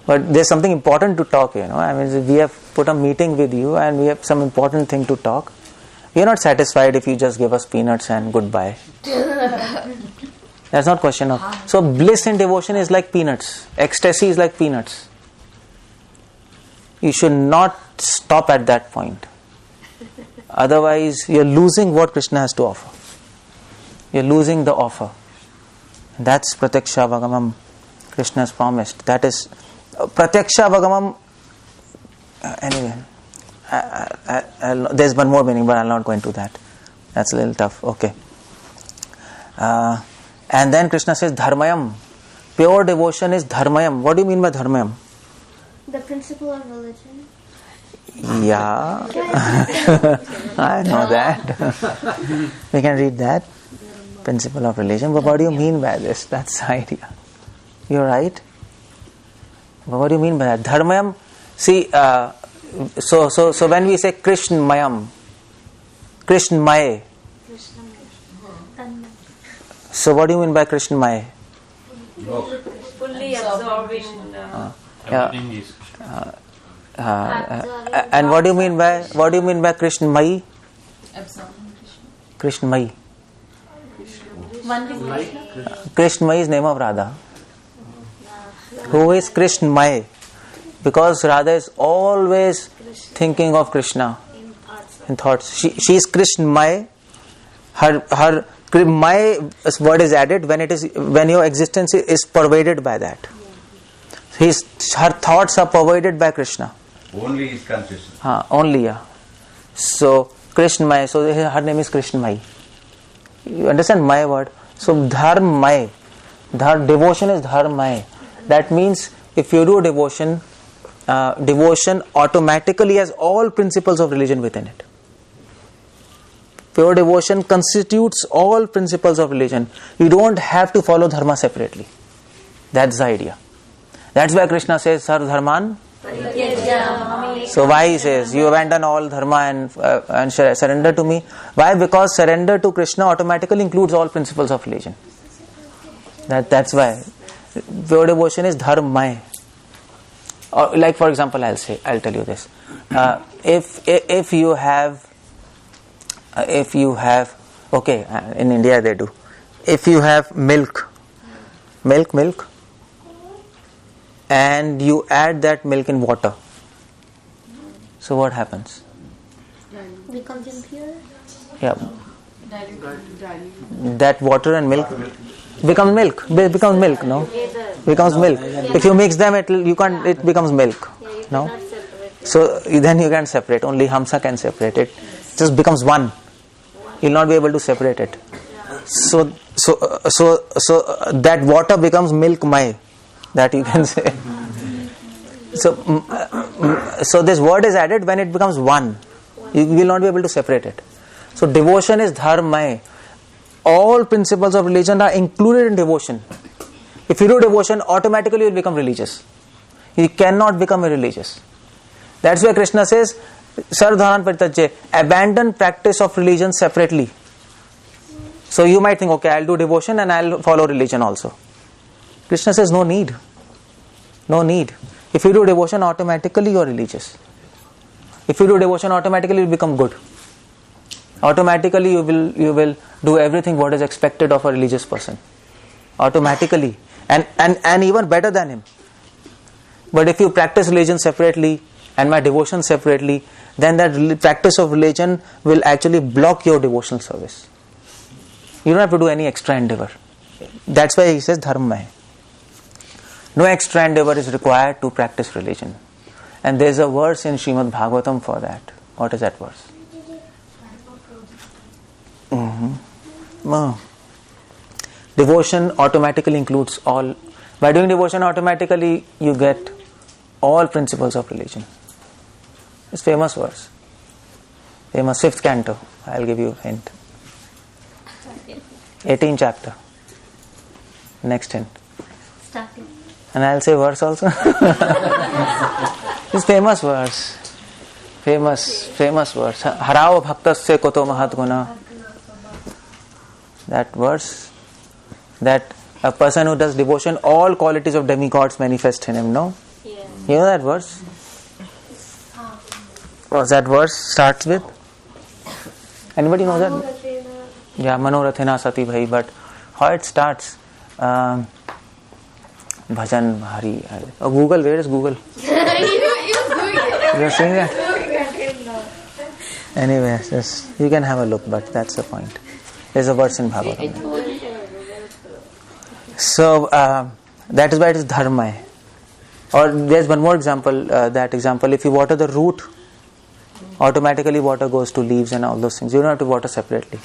there's something important to talk. I mean, we have put a meeting with you and we have some important thing to talk. We are not satisfied if you just give us peanuts and goodbye. That's not question of. So bliss in devotion is like peanuts. Ecstasy is like peanuts. You should not stop at that point. Otherwise, you're losing what Krishna has to offer. You're losing the offer. That's Pratyaksha Vagamam. Krishna has promised. That is Pratyaksha Vagamam. Anyway, there's one more meaning, but I'll not go into that. That's a little tough. Okay. And then Krishna says Dharmayam. Pure devotion is Dharmayam. What do you mean by Dharmayam? The principle of religion. Yeah. I know that. We can read that. Principle of religion. But what do you mean by this? That's the idea. You're right. But what do you mean by that? Dharmayam. See, so when we say Krishnmayam, Krishnmaye. So what do you mean by Krishnmaye? Fully absorbing. And what do you mean by Krishnmayi? Absorbing Krishnmayi. Krishna. Krishnmayi is name of Radha. Who is Krishnmayi? Because Radha is always thinking of Krishna in thoughts. She is Krishnmayi. Her May word is added when your existence is pervaded by that. Her thoughts are pervaded by Krishna. Only his consciousness. Only, yeah. So, Krishnamay, so her name is Krishnamay. You understand my word? So, Dharmay. Devotion is Dharmay. That means if you do devotion, devotion automatically has all principles of religion within it. Pure devotion constitutes all principles of religion. You don't have to follow dharma separately. That's the idea. That's why Krishna says, Sarv Dharman. So why he says, you abandon all dharma and surrender to me? Why? Because surrender to Krishna automatically includes all principles of religion. That's why. Pure devotion is dharmay. Or like for example, I'll tell you this. If you have, okay, in India they do. If you have milk, and you add that milk in water, so what happens? Becomes impure. Yeah. That water and milk becomes milk. Becomes milk, no? Becomes milk. If you mix them, it becomes milk. No? So then you can't separate. Only Hamsa can separate it. It just becomes one. You'll not be able to separate it. So that water becomes milkmay. That you can say. So this word is added when it becomes one. You will not be able to separate it. So devotion is dharmay. All principles of religion are included in devotion. If you do devotion, automatically you will become religious. You cannot become irreligious. That's why Krishna says, Sarv Dharman Parityajya, abandon practice of religion separately. So you might think, okay, I'll do devotion and I'll follow religion also. Krishna says, no need. No need. If you do devotion, automatically you are religious. If you do devotion, automatically you will become good. Automatically you will do everything what is expected of a religious person. Automatically. And even better than him. But if you practice religion separately and my devotion separately, then that practice of religion will actually block your devotional service. You don't have to do any extra endeavor. That's why he says dharma. No extra endeavor is required to practice religion. And there is a verse in Srimad Bhagavatam for that. What is that verse? Devotion automatically includes all. By doing devotion, automatically you get all principles of religion. It's famous verse. Famous 5th canto. I'll give you a hint. 18th chapter. Next hint. Starting. And I'll say verse also. It's famous verse. Famous verse. Harao bhaktasya koto mahat guna. That verse. That a person who does devotion, all qualities of demigods manifest in him, no? Yeah. You know that verse? What's that verse starts with? Anybody know that? Yeah, Manorathena Sati Bhai, but how it starts? Bhajan Hari. Oh, Google, where is Google? You're saying that? Anyway, just, you can have a look, but that's the point. There's a verse in Bhagavatam. So, that is why it is dharma. Or there's one more example, that example, if you water the root, automatically water goes to leaves and all those things. You don't have to water separately.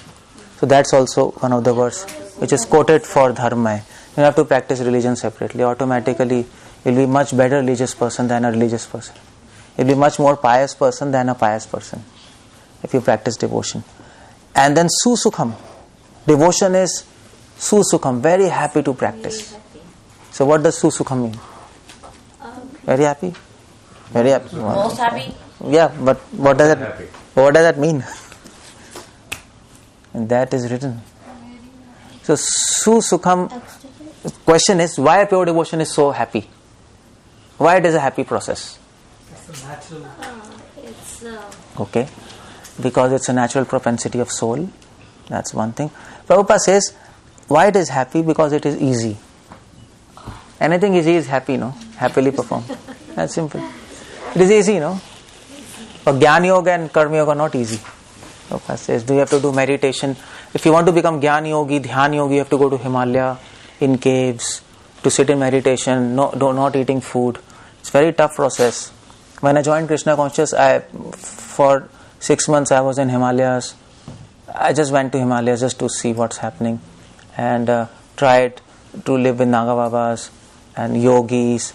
So that's also one of the verse which is quoted for dharma. You don't have to practice religion separately. Automatically, you'll be much better religious person than a religious person. You'll be much more pious person than a pious person if you practice devotion. And then susukham. Devotion is susukham, very happy to practice. So what does susukham mean? Very happy? Very happy. Most happy? Yeah, but what does that mean? And that is written. So susukham, question is, why pure devotion is so happy? Why it is a happy process? It's a natural. It's Okay, because it's a natural propensity of soul. That's one thing. Prabhupada says, why it is happy? Because it is easy. Anything easy is happy, no? Happily performed. That's simple. It is easy, no? But Jnana Yoga and Karma Yoga are not easy. Prabhupada says, you have to do meditation. If you want to become Jnana Yogi, Dhyan Yogi, you have to go to Himalaya, in caves, to sit in meditation, not eating food. It's a very tough process. When I joined Krishna Conscious, for 6 months I was in Himalayas. I just went to Himalayas just to see what's happening, and tried to live with Naga Babas and yogis,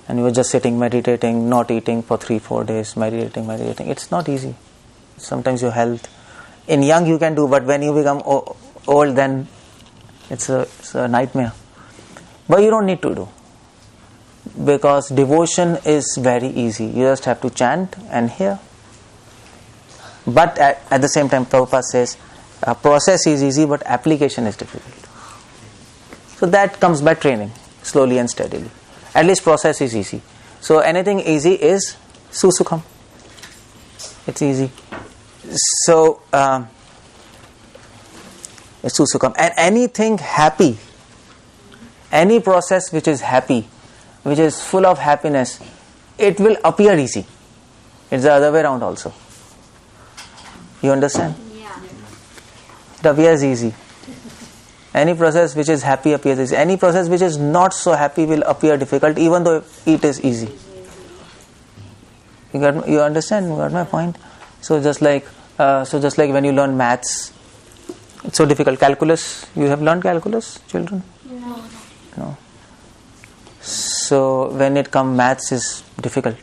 and we were just sitting, meditating, not eating for 3-4 days, meditating. It's not easy. Sometimes your health, in young you can do, but when you become old, then it's a nightmare. But you don't need to do, because devotion is very easy. You just have to chant and hear. But at the same time, Prabhupada says, process is easy, but application is difficult. So that comes by training, slowly and steadily. At least process is easy. So anything easy is susukham. It's easy. So it's susukham. And anything happy, any process which is happy, which is full of happiness, it will appear easy. It's the other way around also. You understand? Yeah. It appears easy. Any process which is happy appears easy. Any process which is not so happy will appear difficult, even though it is easy. You understand? You got my point? So just like when you learn maths, it's so difficult. Calculus, you have learned calculus, children? No. So when it comes, maths is difficult.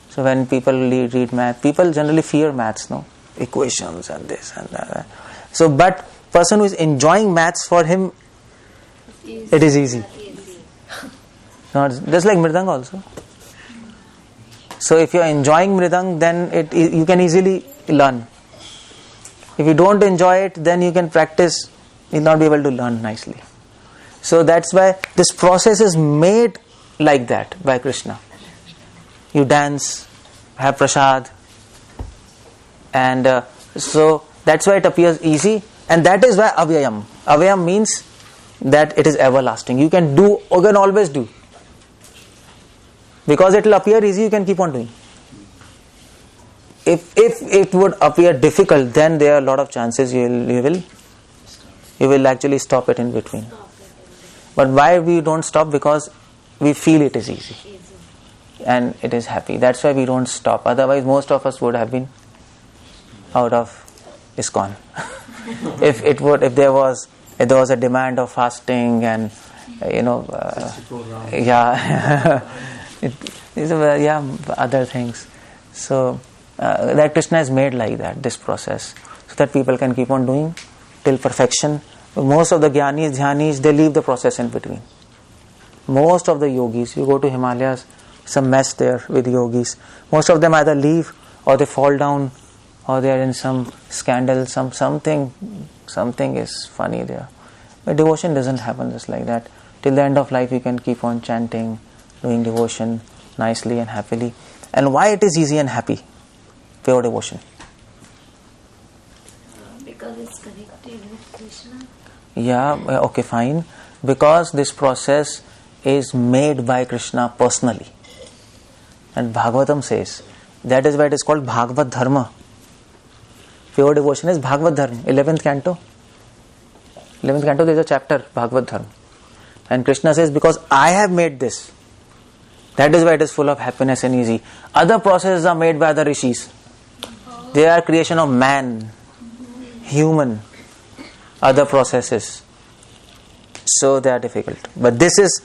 So when people read math, people generally fear maths, no? Equations and this and that. So, but person who is enjoying maths, for him it is easy. Not just like mridang also. So if you are enjoying mridang, then you can easily learn. If you don't enjoy it, then you can practice, you'll not be able to learn nicely. So that's why this process is made like that by Krishna. You dance, have prasad, and so that's why it appears easy, and that is why avyayam. Avyayam means that it is everlasting. You can always do. Because it will appear easy, you can keep on doing. If it would appear difficult, then there are a lot of chances you will actually stop it in between. But why we don't stop? Because we feel it is easy and it is happy. That's why we don't stop. Otherwise, most of us would have been out of ISKCON. if there was a demand of fasting and other things. So that Krishna is made like that, this process, so that people can keep on doing till perfection. Most of the jnanis, dhyanis, they leave the process in between. Most of the yogis, you go to Himalayas, some mess there with yogis. Most of them either leave or they fall down or they are in some scandal, something is funny there. But devotion doesn't happen just like that. Till the end of life you can keep on chanting, doing devotion nicely and happily. And why it is easy and happy? Pure devotion. Because it's connected with Krishna. Yeah, okay, fine. Because this process is made by Krishna personally. And Bhagavatam says, that is why it is called Bhagavad Dharma. Pure devotion is Bhagavad Dharma, 11th canto. 11th canto, there is a chapter, Bhagavad Dharma. And Krishna says, because I have made this, that is why it is full of happiness and easy. Other processes are made by the rishis. They are creation of man, human, other processes. So they are difficult. But this is,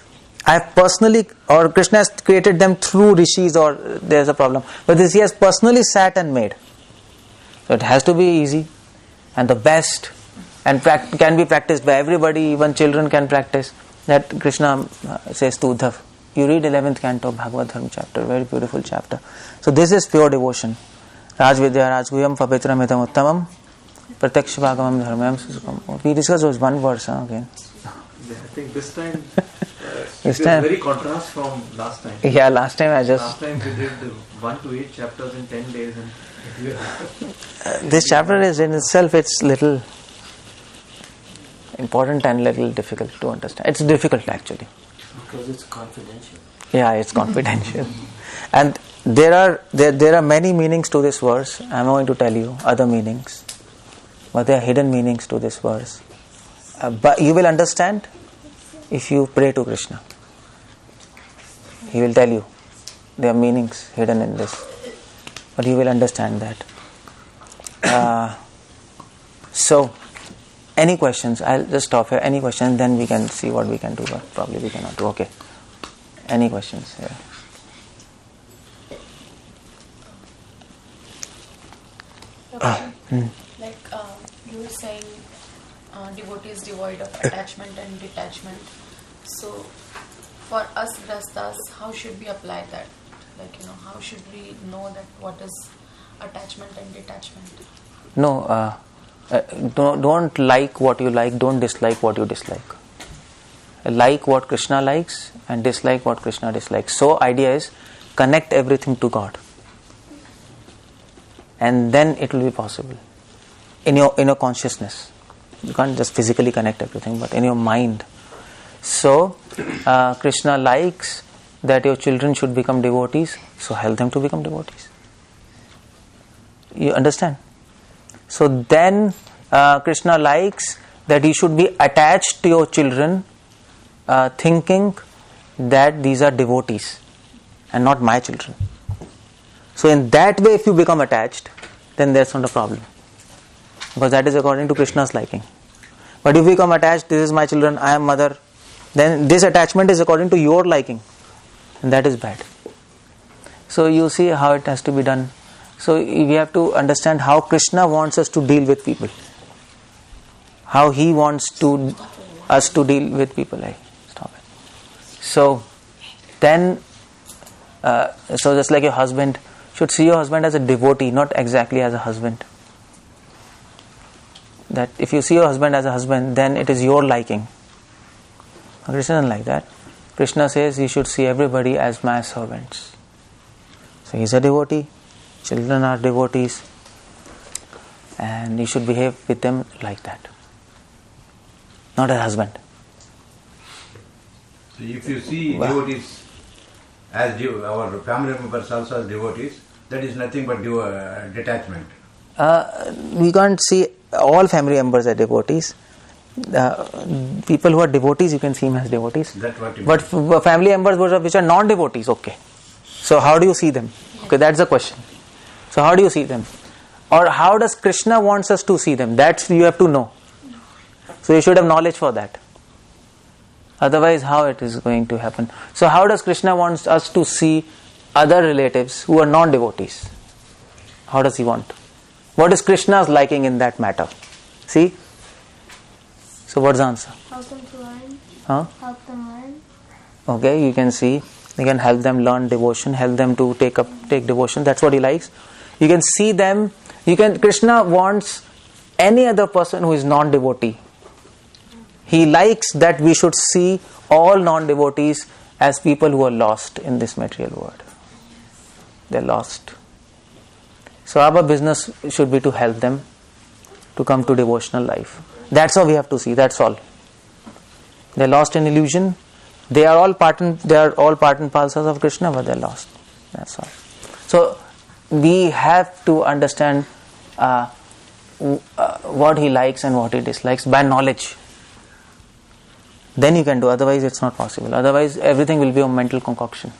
I have personally, or Krishna has created them through rishis, or there is a problem. But this he has personally sat and made. So it has to be easy and the best, and can be practiced by everybody, even children can practice. That Krishna says to Uddhav. You read 11th canto Bhagavad Dharma chapter, very beautiful chapter. So this is pure devotion. Rajvidya Rajguyam Pavitram Hitam Uttamam Pratyaksh Bhagamam Dharmayam Susukam. We discussed those one verse again. I think this time This it time- very contrast from last time. Yeah, last time Last time we did 1 to 8 chapters in 10 days, and this chapter is in itself, it's little important and little difficult to understand. It's difficult actually. Because it's confidential. Yeah, it's confidential. And there are many meanings to this verse. I'm going to tell you other meanings. But there are hidden meanings to this verse. But you will understand if you pray to Krishna. He will tell you there are meanings hidden in this, but you will understand that. So, any questions? I'll just stop here. Any questions? Then we can see what we can do, but probably we cannot do. Okay. Any questions? Yeah. Like you were saying, devotee is devoid of attachment and detachment. So, for us grastas, how should we apply that? Like, how should we know that what is attachment and detachment? No, don't like what you like, don't dislike what you dislike. Like what Krishna likes and dislike what Krishna dislikes. So idea is connect everything to God, and then it will be possible in your consciousness. You can't just physically connect everything, but in your mind. So Krishna likes that your children should become devotees, so help them to become devotees. You understand? So then Krishna likes that you should be attached to your children, thinking that these are devotees and not my children. So in that way, if you become attached, then there's not a problem, because that is according to Krishna's liking. But if you become attached, this is my children, I am mother, then this attachment is according to your liking, and that is bad. So you see how it has to be done. So we have to understand how Krishna wants us to deal with people, how he wants us to deal with people. Stop it. So then, so just like your husband should see your husband as a devotee, not exactly as a husband. That if you see your husband as a husband, then it is your liking. Krishna doesn't like that. Krishna says you should see everybody as my servants. So he's a devotee, children are devotees, and you should behave with them like that, not as a husband. So if you see devotees as our family members also as devotees, that is nothing but detachment. We can't see all family members as devotees. People who are devotees, you can see them as devotees. That's what you mean. But family members which are non-devotees, okay. So how do you see them? Okay, that's the question. So how do you see them? Or how does Krishna wants us to see them? That's you have to know. So you should have knowledge for that. Otherwise, how it is going to happen? So how does Krishna wants us to see other relatives who are non-devotees? How does he want? What is Krishna's liking in that matter? See? So what's the answer? Help them to learn. Help them learn. Okay, you can see. You can help them learn devotion, help them to take devotion. That's what he likes. You can see them. Krishna wants any other person who is non-devotee. He likes that we should see all non-devotees as people who are lost in this material world. They're lost. So our business should be to help them to come to devotional life. That's how we have to see. That's all. They're lost in illusion. They are all part and parcels of Krishna, but they're lost. That's all. So we have to understand what he likes and what he dislikes by knowledge. Then you can do. Otherwise, it's not possible. Otherwise, everything will be a mental concoction.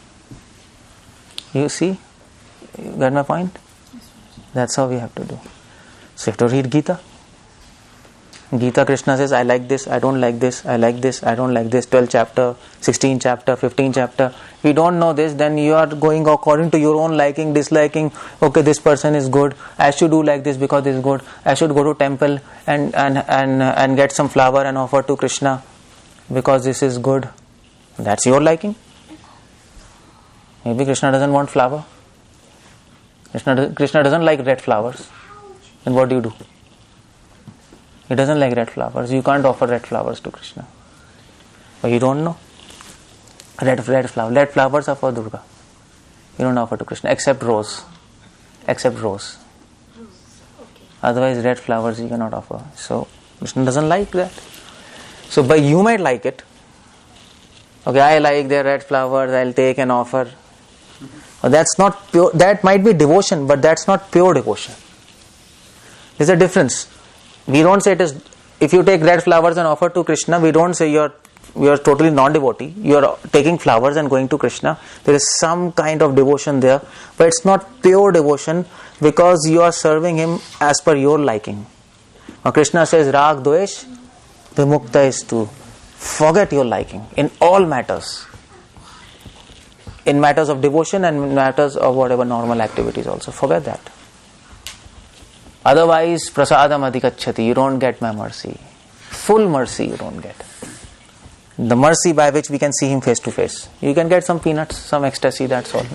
You see? You got my point? That's how we have to do. So you have to read Gita. Gita, Krishna says, I like this, I don't like this, I like this, I don't like this, 12 chapter, 16 chapter, 15 chapter. If you don't know this, then you are going according to your own liking, disliking. Okay, this person is good, I should do like this because this is good. I should go to temple and get some flower and offer to Krishna because this is good. That's your liking. Maybe Krishna doesn't want flower. Krishna doesn't like red flowers. Then what do? He doesn't like red flowers. You can't offer red flowers to Krishna. But you don't know. Red flowers are for Durga. You don't offer to Krishna except rose. Otherwise red flowers you cannot offer. So Krishna doesn't like that. So but you might like it. Okay, I like their red flowers, I'll take and offer. That's not pure. That might be devotion, but that's not pure devotion. There's a difference. We don't say it is, if you take red flowers and offer to Krishna, we don't say you're you are totally non-devotee, you are taking flowers and going to Krishna, there is some kind of devotion there, but it's not pure devotion because you are serving him as per your liking. Now Krishna says, Rag Dvesh Vimukta is to forget your liking in all matters. In matters of devotion and in matters of whatever normal activities also. Forget that. Otherwise, prasadam adhikacchati, you don't get my mercy. Full mercy you don't get. The mercy by which we can see him face to face. You can get some peanuts, some ecstasy, that's all.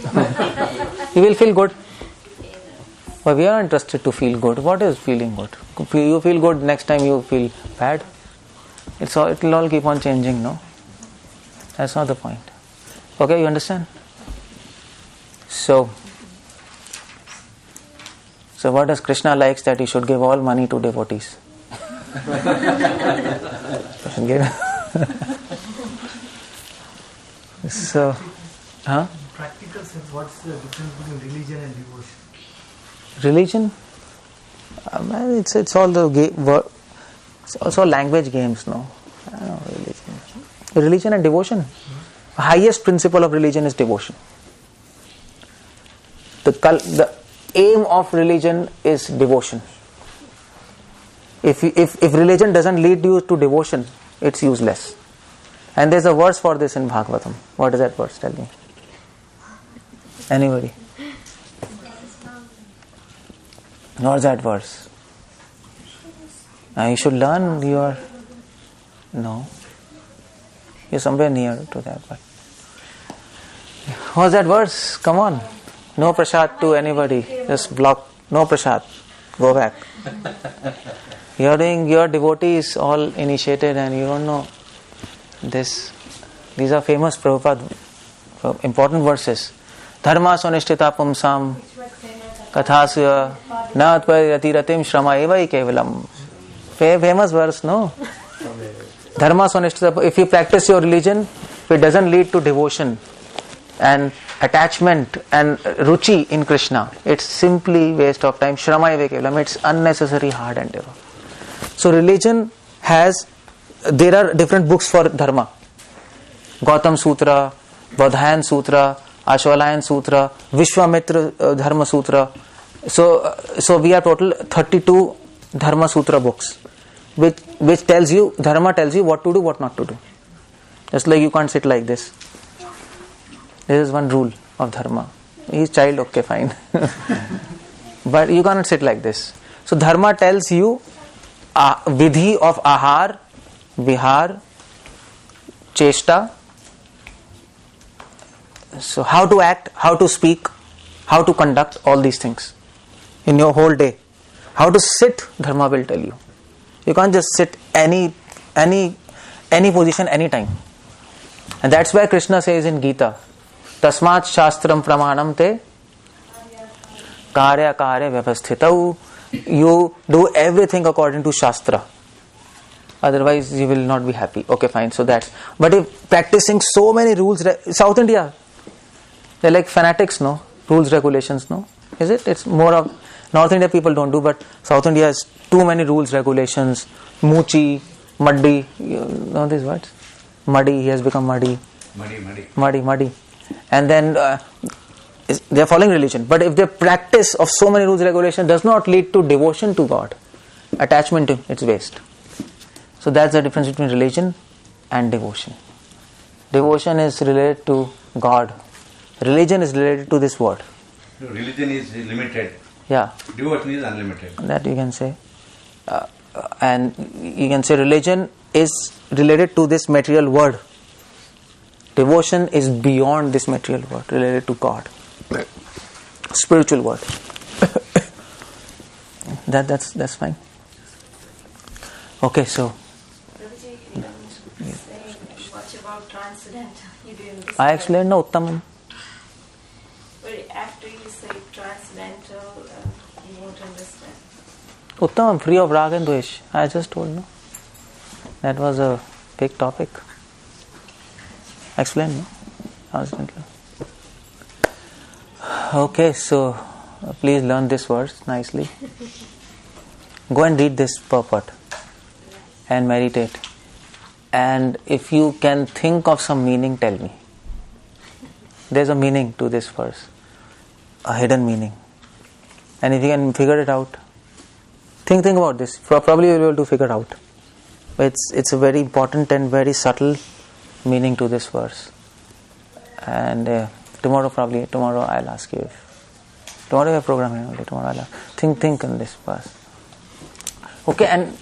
You will feel good. But we are interested to feel good. What is feeling good? You feel good, next time you feel bad. It will all keep on changing, no? That's not the point. Okay, you understand? So what does Krishna likes? That he should give all money to devotees. So, in practical sense, what's the difference between religion and devotion? Religion? It's all it's also language games, no? I don't know, religion and devotion. The highest principle of religion is devotion. The aim of religion is devotion. If religion doesn't lead you to devotion, it's useless. And there's a verse for this in Bhagavatam. What is that verse? Tell me. Anybody? What's that verse? You should learn your... No. You're somewhere near to that. But what's that verse? Come on. No prasad to anybody. Just block. No prasad. Go back. Your devotees all initiated and you don't know this. These are famous Prabhupada important verses. Dharma sonishthita pumsam kathasya na atpayati ratim shrama evai kevalam. Famous verse, no? Dharma sonishthita. If you practice your religion, if it doesn't lead to devotion and attachment and ruchi in Krishna, it's simply waste of time. Shrama evai kevalam. It's unnecessary hard endeavor. So religion there are different books for dharma. Gautam Sutra, Vadhayan Sutra, Ashwalayan Sutra, Vishwamitra Dharma Sutra. So we have total 32 Dharma Sutra books, which tells you, Dharma tells you what to do, what not to do. Just like you can't sit like this. This is one rule of Dharma. He's child, okay, fine. But you cannot sit like this. So Dharma tells you vidhi of ahar, vihar, cheshta. So how to act, how to speak, how to conduct all these things in your whole day. How to sit, Dharma will tell you. You can't just sit any position anytime. And that's why Krishna says in Gita, Tasmat Shastram Pramanam Te Karya Vyavasthitau. You do everything according to Shastra. Otherwise you will not be happy. Okay, fine. So that's... But if practicing so many rules... South India, they're like fanatics, no? Rules, regulations, no? Is it? It's more of... North India people don't do, but South India has too many rules, regulations. Moochi, muddy. You know these words? Muddy, he has become muddy. Muddy. And then they are following religion. But if their practice of so many rules, regulations does not lead to devotion to God, attachment to Him, it's waste. So that's the difference between religion and devotion. Devotion is related to God. Religion is related to this world. Religion is limited. Yeah. Devotion is unlimited. That you can say. And you can say religion is related to this material world. Devotion is beyond this material world, related to God. Spiritual world. That's fine. Okay, so What about transcendental? You didn't describe. I explained no Uttamam. But after you say transcendental, you won't understand. Uttamam, free of rag and dvesh. I just told no. That was a big topic. Explain, no? Transcendental. Okay, so please learn this verse nicely. Go and read this purport and meditate. And if you can think of some meaning, tell me. There's a meaning to this verse, a hidden meaning. And if you can figure it out, think about this. Probably you'll be able to figure it out. But it's a very important and very subtle meaning to this verse. And tomorrow I'll ask you if tomorrow you have program here only. Tomorrow I'll think on this verse. Okay, and